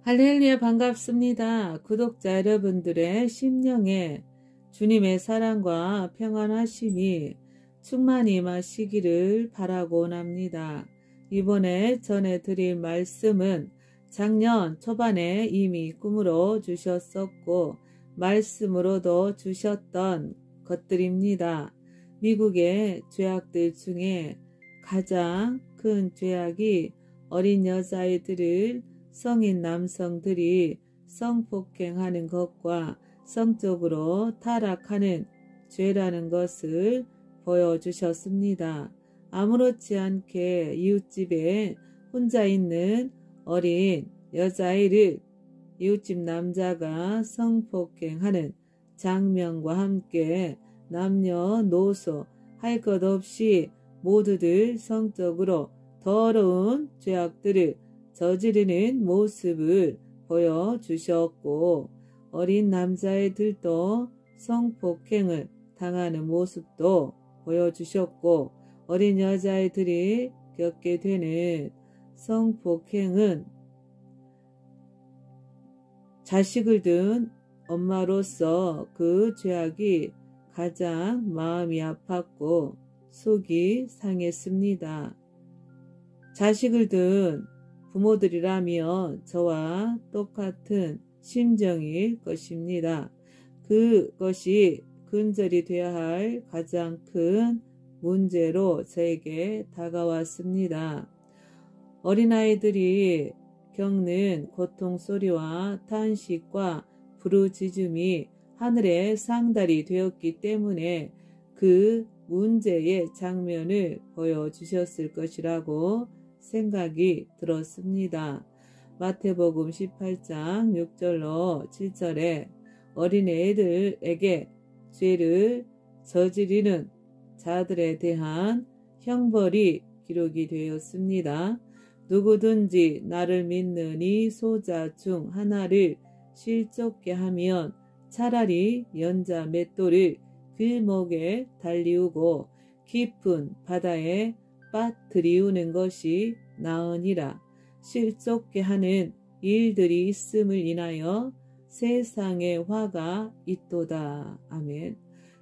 할렐루야 반갑습니다. 구독자 여러분들의 심령에 주님의 사랑과 평안하심이 충만히 임하시기를 바라고 원합니다. 이번에 전해드릴 말씀은 작년 초반에 이미 꿈으로 주셨었고 말씀으로도 주셨던 것들입니다. 미국의 죄악들 중에 가장 큰 죄악이 어린 여자아이들을 성인 남성들이 성폭행하는 것과 성적으로 타락하는 죄라는 것을 보여주셨습니다. 아무렇지 않게 이웃집에 혼자 있는 어린 여자아이를 이웃집 남자가 성폭행하는 장면과 함께 남녀노소 할 것 없이 모두들 성적으로 더러운 죄악들을 저지르는 모습을 보여주셨고 어린 남자애들도 성폭행을 당하는 모습도 보여주셨고 어린 여자애들이 겪게 되는 성폭행은 자식을 둔 엄마로서 그 죄악이 가장 마음이 아팠고 속이 상했습니다. 자식을 둔 부모들이라면 저와 똑같은 심정일 것입니다. 그것이 근절이 되어야 할 가장 큰 문제로 저에게 다가왔습니다. 어린아이들이 겪는 고통소리와 탄식과 부르짖음이 하늘에 상달이 되었기 때문에 그 문제의 장면을 보여주셨을 것이라고 생각이 들었습니다. 마태복음 18장 6절로 7절에 어린애들에게 죄를 저지르는 자들에 대한 형벌이 기록이 되었습니다. 누구든지 나를 믿는 이 소자 중 하나를 실족게 하면 차라리 연자 맷돌을 그 목에 달리우고 깊은 바다에 빠뜨리우는 것이 나으니라. 실족게 하는 일들이 있음을 인하여 세상에 화가 있도다. 아멘.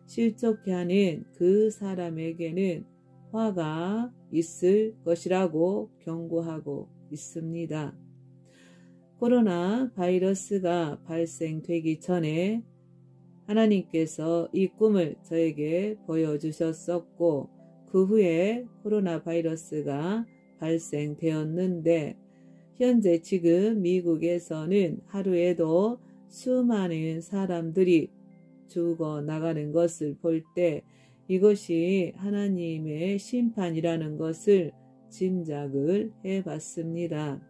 실족게 하는 그 사람에게는 화가 있을 것이라고 경고하고 있습니다. 코로나 바이러스가 발생되기 전에 하나님께서 이 꿈을 저에게 보여주셨었고 그 후에 코로나 바이러스가 발생되었는데 현재 지금 미국에서는 하루에도 수많은 사람들이 죽어나가는 것을 볼 때 이것이 하나님의 심판이라는 것을 짐작을 해봤습니다.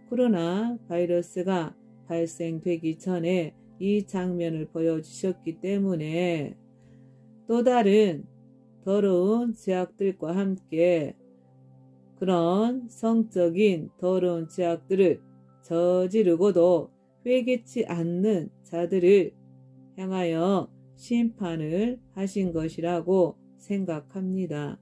코로나 바이러스가 발생되기 전에 이 장면을 보여주셨기 때문에 또 다른 더러운 죄악들과 함께 그런 성적인 더러운 죄악들을 저지르고도 회개치 않는 자들을 향하여 심판을 하신 것이라고 생각합니다.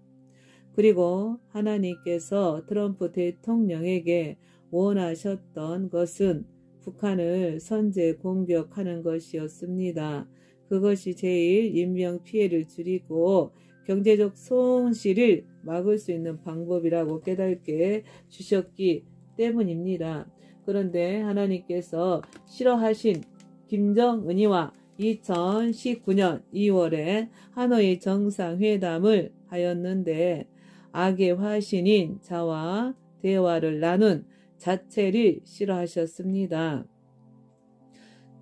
그리고 하나님께서 트럼프 대통령에게 원하셨던 것은 북한을 선제 공격하는 것이었습니다. 그것이 제일 인명피해를 줄이고 경제적 손실을 막을 수 있는 방법이라고 깨닫게 주셨기 때문입니다. 그런데 하나님께서 싫어하신 김정은이와 2019년 2월에 하노이 정상회담을 하였는데 악의 화신인 자와 대화를 나눈 자체를 싫어하셨습니다.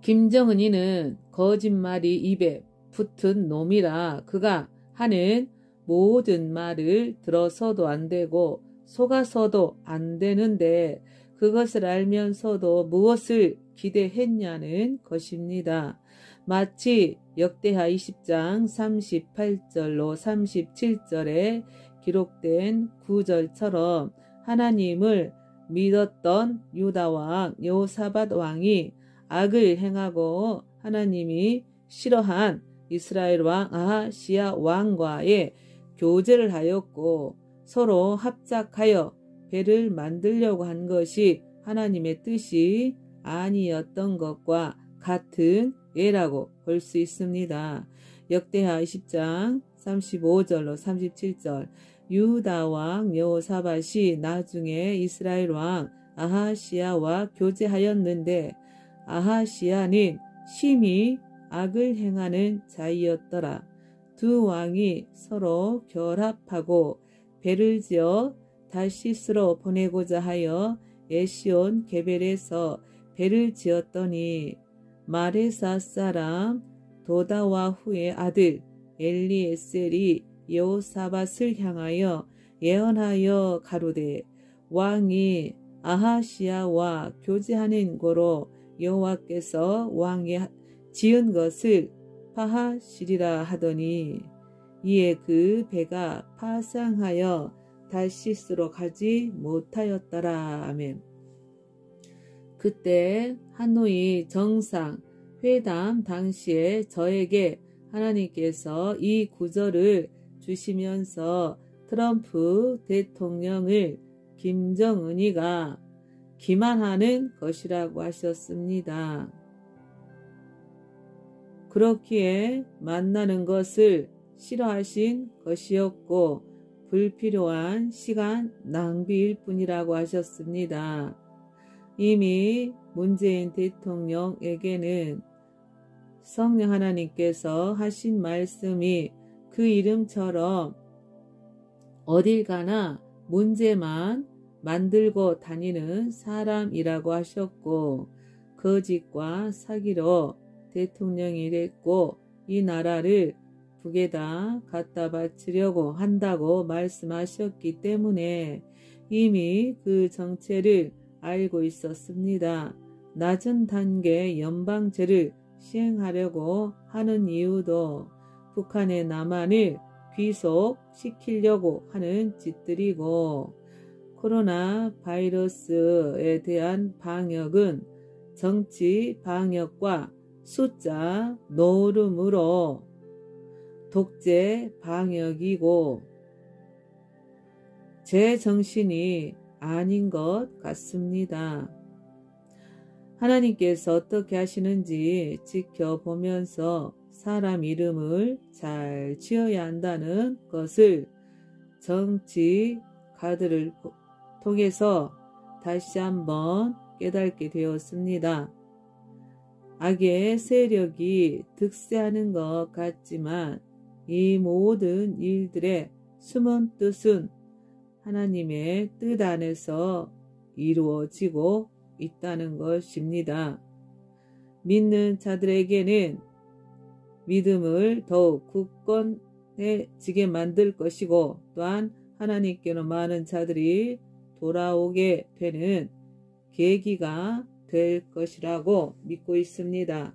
김정은이는 거짓말이 입에 붙은 놈이라 그가 하는 모든 말을 들어서도 안 되고 속아서도 안 되는데 그것을 알면서도 무엇을 기대했냐는 것입니다. 마치 역대하 20장 38절로 37절에 기록된 구절처럼 하나님을 믿었던 유다왕 여호사밧 왕이 악을 행하고 하나님이 싫어한 이스라엘 왕 아하시야 왕과의 교제를 하였고 서로 합작하여 배를 만들려고 한 것이 하나님의 뜻이 아니었던 것과 같은 예라고 볼 수 있습니다. 역대하 20장 35절로 37절 유다 왕 여호사밧이 나중에 이스라엘 왕 아하시야와 교제하였는데 아하시야는 심히 악을 행하는 자이었더라. 두 왕이 서로 결합하고 배를 지어 다시스로 보내고자 하여 에시온 게벨에서 배를 지었더니 마레사 사람 도다와후의 아들 엘리에셀이 여호사밧을 향하여 예언하여 가로되 왕이 아하시야와 교제하는 고로 여호와께서 왕이 지은 것을 파하시리라 하더니 이에 그 배가 파상하여 달시스로 가지 못하였더라. 아멘. 그때 하노이 정상 회담 당시에 저에게 하나님께서 이 구절을 주시면서 트럼프 대통령을 김정은이가 기만하는 것이라고 하셨습니다. 그렇기에 만나는 것을 싫어하신 것이었고 불필요한 시간 낭비일 뿐이라고 하셨습니다. 이미 문재인 대통령에게는 성령 하나님께서 하신 말씀이 그 이름처럼 어딜 가나 문제만 만들고 다니는 사람이라고 하셨고 거짓과 사기로 대통령이 됐고 이 나라를 북에다 갖다 바치려고 한다고 말씀하셨기 때문에 이미 그 정체를 알고 있었습니다. 낮은 단계 연방제를 시행하려고 하는 이유도 북한의 남한을 귀속시키려고 하는 짓들이고 코로나 바이러스에 대한 방역은 정치 방역과 숫자 노름으로 독재 방역이고 제 정신이 아닌 것 같습니다. 하나님께서 어떻게 하시는지 지켜보면서 사람 이름을 잘 지어야 한다는 것을 정치가들을 통해서 다시 한번 깨닫게 되었습니다. 악의 세력이 득세하는 것 같지만 이 모든 일들의 숨은 뜻은 하나님의 뜻 안에서 이루어지고 있다는 것입니다. 믿는 자들에게는 믿음을 더욱 굳건해지게 만들 것이고 또한 하나님께로 많은 자들이 돌아오게 되는 계기가 될 것이라고 믿고 있습니다.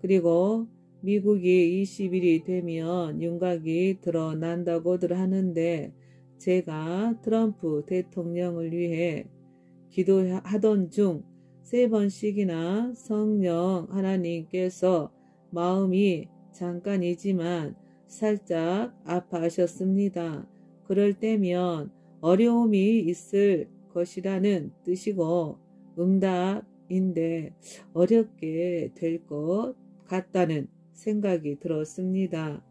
그리고 미국이 20일이 되면 윤곽이 드러난다고들 하는데 제가 트럼프 대통령을 위해 기도하던 중 3번씩이나 성령 하나님께서 마음이 잠깐이지만 살짝 아파하셨습니다. 그럴 때면 어려움이 있을 것이라는 뜻이고 응답인데 어렵게 될 것 같다는 생각이 들었습니다.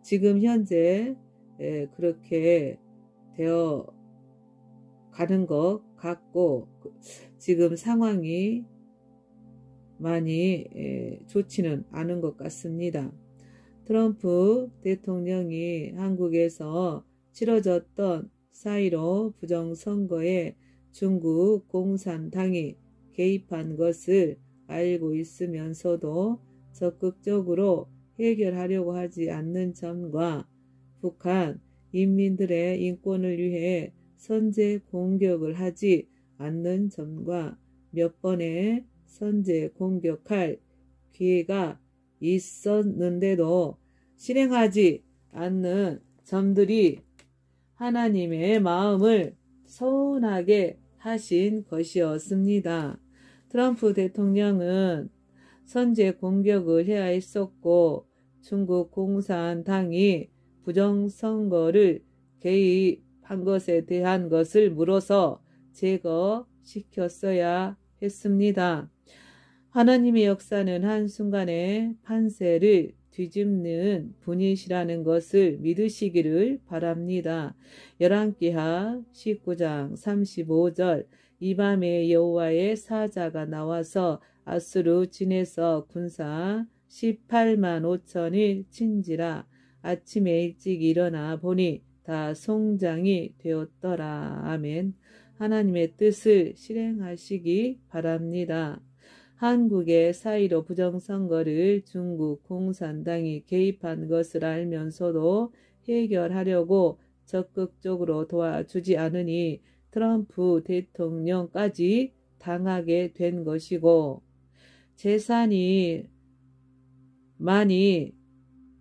지금 현재 그렇게 되어 가는 것 같고 지금 상황이 많이 좋지는 않은 것 같습니다. 트럼프 대통령이 한국에서 치러졌던 4.15 부정선거에 중국 공산당이 개입한 것을 알고 있으면서도 적극적으로 해결하려고 하지 않는 점과 북한 인민들의 인권을 위해 선제 공격을 하지 않는 점과 몇 번의 선제 공격할 기회가 있었는데도 실행하지 않는 점들이 하나님의 마음을 서운하게 하신 것이었습니다. 트럼프 대통령은 선제 공격을 해야 했었고 중국 공산당이 부정선거를 개입한 것에 대한 것을 물어서 제거시켰어야 했습니다. 하나님의 역사는 한순간에 판세를 뒤집는 분이시라는 것을 믿으시기를 바랍니다. 열왕기하 19장 35절 이 밤에 여호와의 사자가 나와서 아수르 진에서 군사 18만 5천을 친지라. 아침에 일찍 일어나 보니 다 송장이 되었더라. 아멘. 하나님의 뜻을 실행하시기 바랍니다. 한국의 4.15 부정선거를 중국 공산당이 개입한 것을 알면서도 해결하려고 적극적으로 도와주지 않으니 트럼프 대통령까지 당하게 된 것이고, 재산이 많이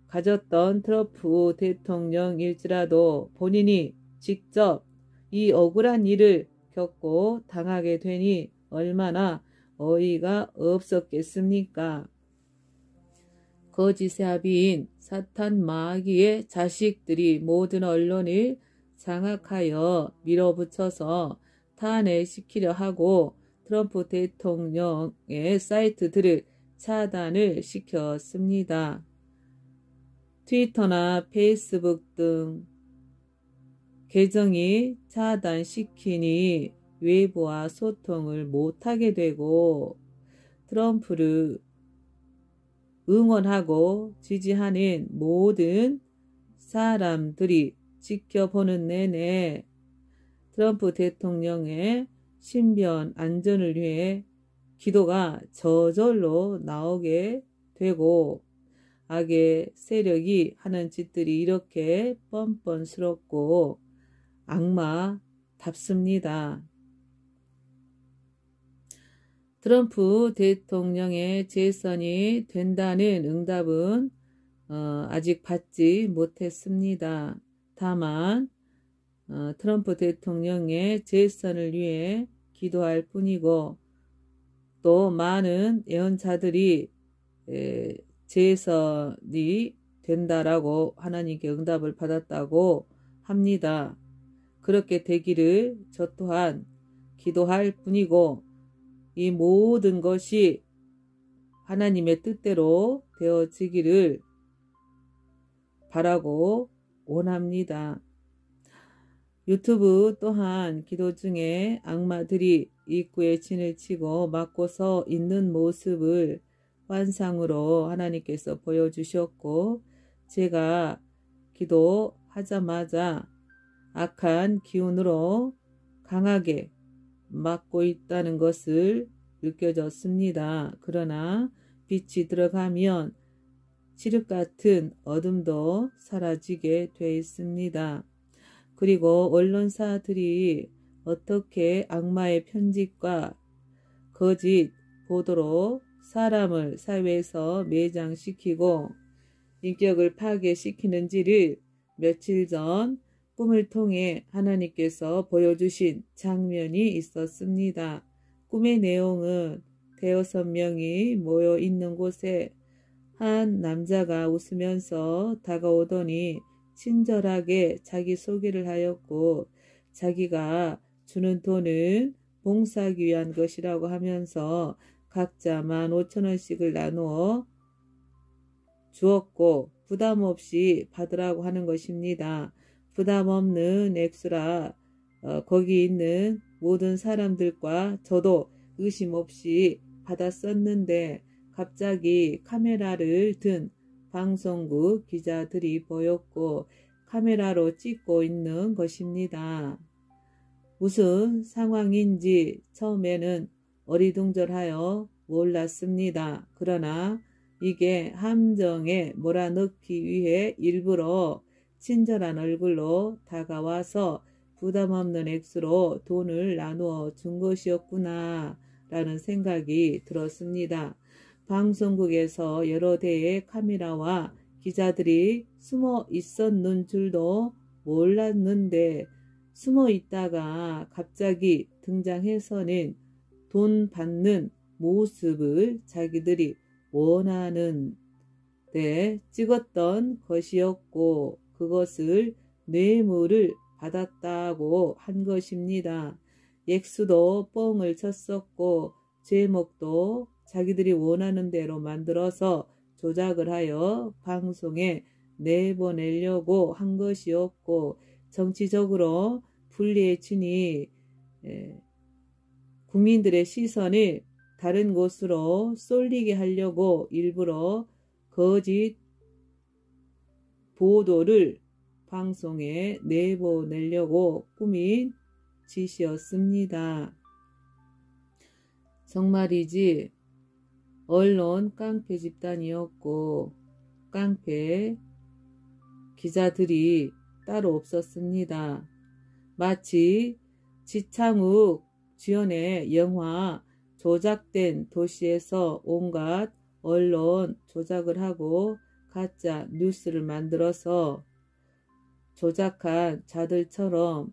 가졌던 트럼프 대통령일지라도 본인이 직접 이 억울한 일을 겪고 당하게 되니 얼마나 어이가 없었겠습니까? 거짓의 아비인 사탄 마귀의 자식들이 모든 언론을 장악하여 밀어붙여서 탄핵시키려 하고 트럼프 대통령의 사이트들을 차단을 시켰습니다. 트위터나 페이스북 등 계정이 차단시키니 외부와 소통을 못하게 되고 트럼프를 응원하고 지지하는 모든 사람들이 지켜보는 내내 트럼프 대통령의 신변 안전을 위해 기도가 저절로 나오게 되고 악의 세력이 하는 짓들이 이렇게 뻔뻔스럽고 악마답습니다. 트럼프 대통령의 재선이 된다는 응답은 아직 받지 못했습니다. 다만 트럼프 대통령의 재선을 위해 기도할 뿐이고 또 많은 예언자들이 재선이 된다라고 하나님께 응답을 받았다고 합니다. 그렇게 되기를 저 또한 기도할 뿐이고 이 모든 것이 하나님의 뜻대로 되어지기를 바라고 원합니다. 유튜브 또한 기도 중에 악마들이 입구에 진을 치고 막고 서 있는 모습을 환상으로 하나님께서 보여주셨고 제가 기도하자마자 악한 기운으로 강하게 막고 있다는 것을 느껴졌습니다. 그러나 빛이 들어가면 칠흑 같은 어둠도 사라지게 되어 있습니다. 그리고 언론사들이 어떻게 악마의 편집과 거짓 보도로 사람을 사회에서 매장시키고 인격을 파괴시키는지를 며칠 전 꿈을 통해 하나님께서 보여주신 장면이 있었습니다. 꿈의 내용은 5명이 모여 있는 곳에 한 남자가 웃으면서 다가오더니 친절하게 자기 소개를 하였고 자기가 주는 돈은 봉사하기 위한 것이라고 하면서 각자 15,000원씩을 나누어 주었고 부담 없이 받으라고 하는 것입니다. 부담 없는 액수라 거기 있는 모든 사람들과 저도 의심 없이 받았었는데 갑자기 카메라를 든 방송국 기자들이 보였고 카메라로 찍고 있는 것입니다. 무슨 상황인지 처음에는 어리둥절하여 몰랐습니다. 그러나 이게 함정에 몰아넣기 위해 일부러 친절한 얼굴로 다가와서 부담 없는 액수로 돈을 나누어 준 것이었구나 라는 생각이 들었습니다. 방송국에서 여러 대의 카메라와 기자들이 숨어 있었는 줄도 몰랐는데 숨어 있다가 갑자기 등장해서는 돈 받는 모습을 자기들이 원하는 데 찍었던 것이었고 그것을 뇌물을 받았다고 한 것입니다. 액수도 뻥을 쳤었고 제목도 자기들이 원하는 대로 만들어서 조작을 하여 방송에 내보내려고 한 것이었고, 정치적으로 불리해지니 국민들의 시선을 다른 곳으로 쏠리게 하려고 일부러 거짓 보도를 방송에 내보내려고 꾸민 짓이었습니다. 정말이지 언론 깡패 집단이었고 깡패 기자들이 따로 없었습니다. 마치 지창욱 주연의 영화 조작된 도시에서 온갖 언론 조작을 하고 가짜 뉴스를 만들어서 조작한 자들처럼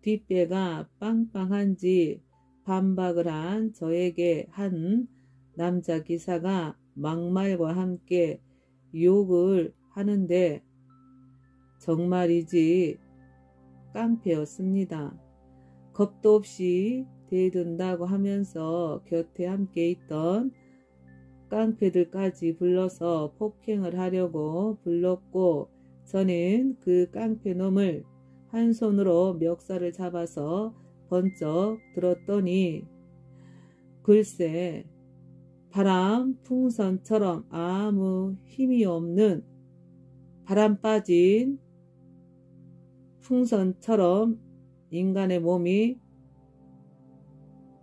뒷배가 빵빵한지 반박을 한 저에게 한 남자 기사가 막말과 함께 욕을 하는데 정말이지 깡패였습니다. 겁도 없이 대든다고 하면서 곁에 함께 있던 깡패들까지 불러서 폭행을 하려고 불렀고, 저는 그 깡패놈을 한 손으로 멱살을 잡아서 번쩍 들었더니 글쎄 바람 풍선처럼 아무 힘이 없는 바람 빠진 풍선처럼 인간의 몸이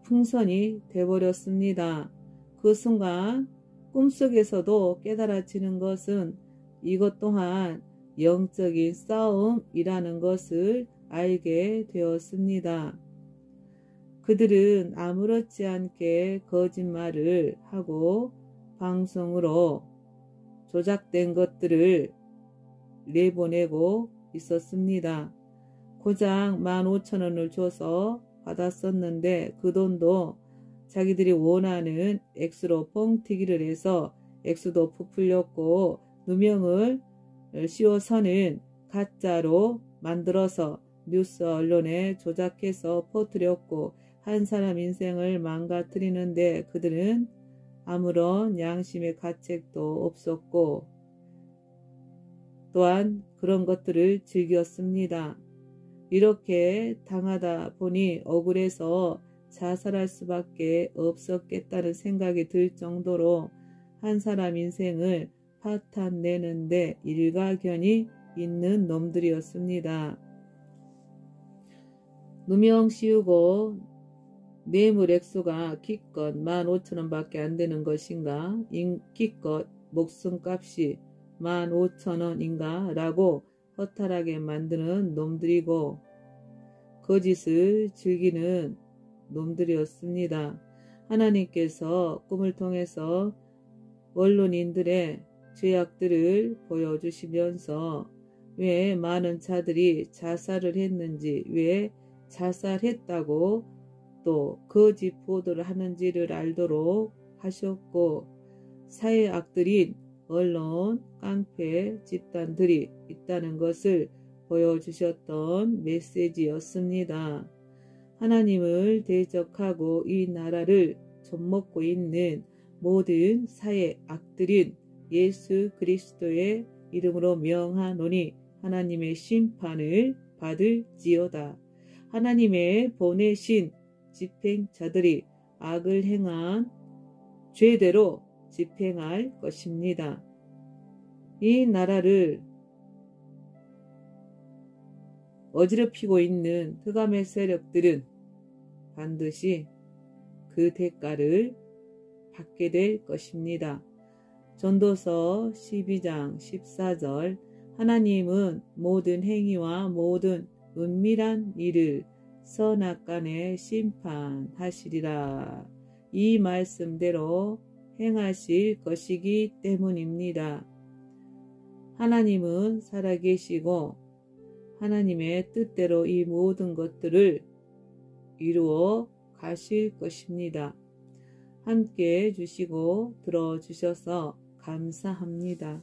풍선이 돼버렸습니다. 그 순간 꿈속에서도 깨달아지는 것은 이것 또한 영적인 싸움이라는 것을 알게 되었습니다. 그들은 아무렇지 않게 거짓말을 하고 방송으로 조작된 것들을 내보내고 있었습니다. 고작 15,000원을 줘서 받았었는데 그 돈도 자기들이 원하는 액수로 뻥튀기를 해서 액수도 부풀렸고 누명을 씌워서는 가짜로 만들어서 뉴스 언론에 조작해서 퍼뜨렸고 한 사람 인생을 망가뜨리는데 그들은 아무런 양심의 가책도 없었고 또한 그런 것들을 즐겼습니다. 이렇게 당하다 보니 억울해서 자살할 수밖에 없었겠다는 생각이 들 정도로 한 사람 인생을 파탄내는데 일가견이 있는 놈들이었습니다. 누명 씌우고 뇌물 액수가 기껏 15,000원밖에 안 되는 것인가? 기껏 목숨값이 15,000원인가? 라고 허탈하게 만드는 놈들이고 거짓을 즐기는 놈들이었습니다. 하나님께서 꿈을 통해서 언론인들의 죄악들을 보여주시면서 왜 많은 자들이 자살을 했는지, 왜 자살했다고 또 거짓 보도를 하는지를 알도록 하셨고, 사회 악들인 언론 깡패 집단들이 있다는 것을 보여주셨던 메시지였습니다. 하나님을 대적하고 이 나라를 좀먹고 있는 모든 사회 악들인 예수 그리스도의 이름으로 명하노니 하나님의 심판을 받을지어다. 하나님의 보내신 집행자들이 악을 행한 죄대로 집행할 것입니다. 이 나라를 어지럽히고 있는 흑암의 세력들은 반드시 그 대가를 받게 될 것입니다. 전도서 12장 14절 하나님은 모든 행위와 모든 은밀한 일을 선악간에 심판하시리라. 이 말씀대로 행하실 것이기 때문입니다. 하나님은 살아계시고 하나님의 뜻대로 이 모든 것들을 이루어 가실 것입니다. 함께 해주시고 들어주셔서 감사합니다.